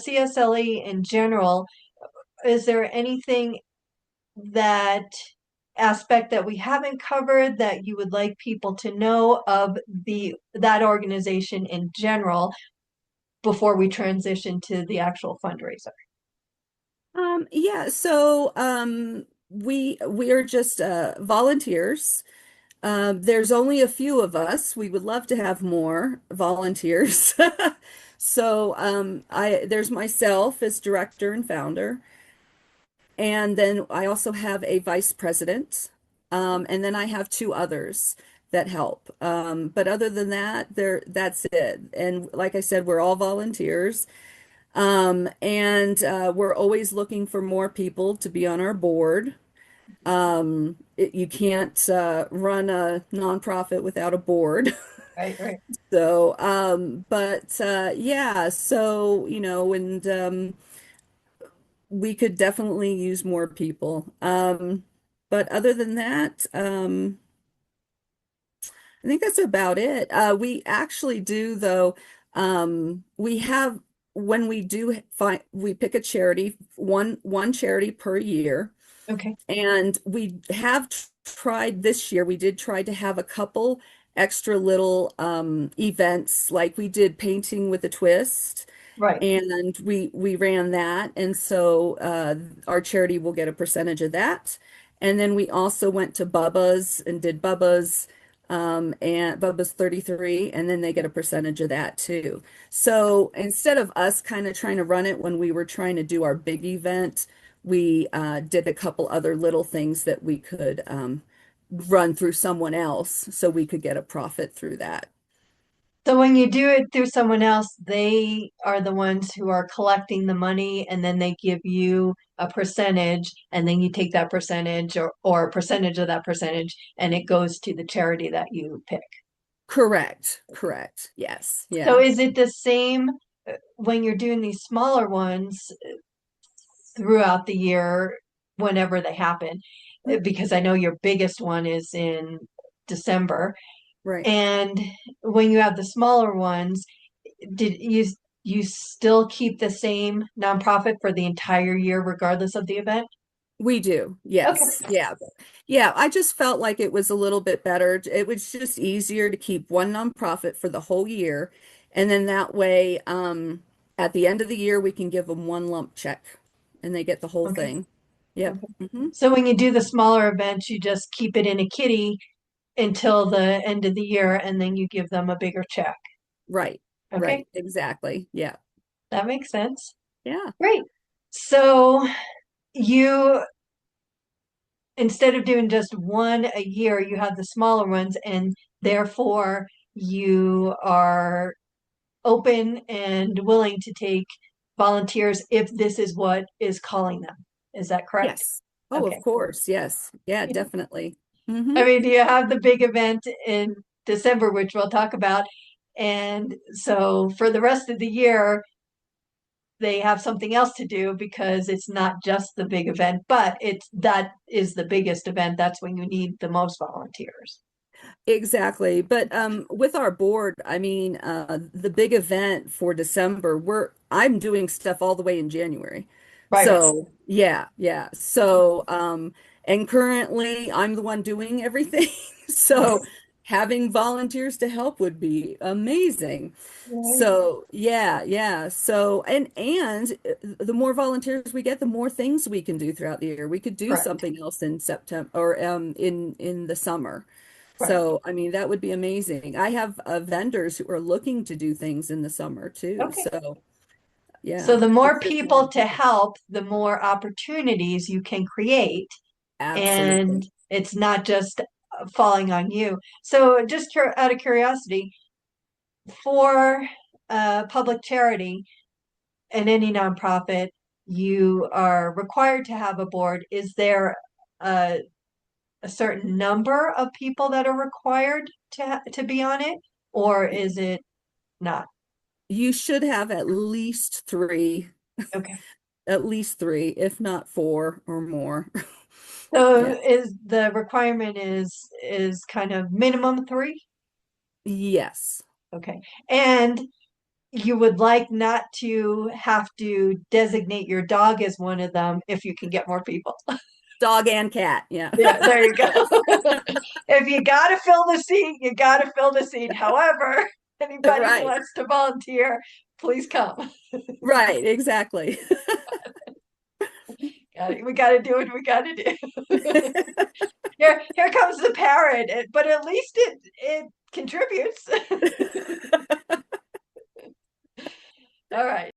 CSLE in general, is there anything that aspect that we haven't covered that you would like people to know of that organization in general before we transition to the actual fundraiser? Yeah, so we are just volunteers. There's only a few of us. We would love to have more volunteers. So I there's myself as director and founder, and then I also have a vice president, and then I have two others that help. But other than that, that's it. And like I said, we're all volunteers. And we're always looking for more people to be on our board. You can't run a nonprofit without a board. Right, right. So, but yeah, so, and we could definitely use more people. But other than that, I think that's about it. We actually do, though, we have when we do find we pick a charity, one charity per year. Okay. And we have tried this year, we did try to have a couple extra little events, like we did painting with a twist, Right. and we ran that. And so our charity will get a percentage of that. And then we also went to Bubba's and did Bubba's, and Bubba's 33, and then they get a percentage of that too. So instead of us kind of trying to run it when we were trying to do our big event, we did a couple other little things that we could run through someone else so we could get a profit through that. So when you do it through someone else, they are the ones who are collecting the money and then they give you a percentage and then you take that percentage or a percentage of that percentage and it goes to the charity that you pick. Correct, correct. Yes, So yeah. is it the same when you're doing these smaller ones throughout the year, whenever they happen? Because I know your biggest one is in December. Right. And when you have the smaller ones, did you still keep the same nonprofit for the entire year regardless of the event? We do. Okay. Yes. Yeah. Yeah. I just felt like it was a little bit better. It was just easier to keep one nonprofit for the whole year. And then that way, at the end of the year, we can give them one lump check and they get the whole Okay. thing. Yep. Okay. Hmm. So when you do the smaller events, you just keep it in a kitty until the end of the year and then you give them a bigger check. Right. Okay. Right. Exactly. Yeah. That makes sense. Yeah. Great. So you, instead of doing just one a year, you have the smaller ones and therefore you are open and willing to take volunteers if this is what is calling them. Is that correct? Yes. Oh, of Okay. course. Yes. Yeah, definitely. Hmm. I mean, you have the big event in December, which we'll talk about. And so for the rest of the year, they have something else to do because it's not just the big event, but that is the biggest event. That's when you need the most volunteers. Exactly. But with our board, I mean, the big event for December, I'm doing stuff all the way in January. Right, right. So yeah, yeah. So and currently I'm the one doing everything. So having volunteers to help would be amazing. Right, So yeah, yeah. So and the more volunteers we get, the more things we can do throughout the year. We could do correct, something else in September or in the summer. correct. So, I mean, that would be amazing. I have vendors who are looking to do things in the summer too. Okay. So, So yeah, the more it's just people to volunteers. help, the more opportunities you can create. And Absolutely. it's not just falling on you. So just out of curiosity, for public charity and any nonprofit, you are required to have a board. Is there a, a certain number of people that are required to be on it, or is it not? You should have Okay. at least three, if not four or more. So Yeah. is the requirement is kind of minimum three? Yes. Okay. And you would like not to have to designate your dog as one of them if you can get more people. Dog and cat. Yeah. Yeah, there you go. If you got to fill the seat, you got to fill the seat. However, anybody who Right. wants to volunteer, please come. Right. Exactly. We got to do what we got to do. Here comes the parrot, but at least it contributes. All right.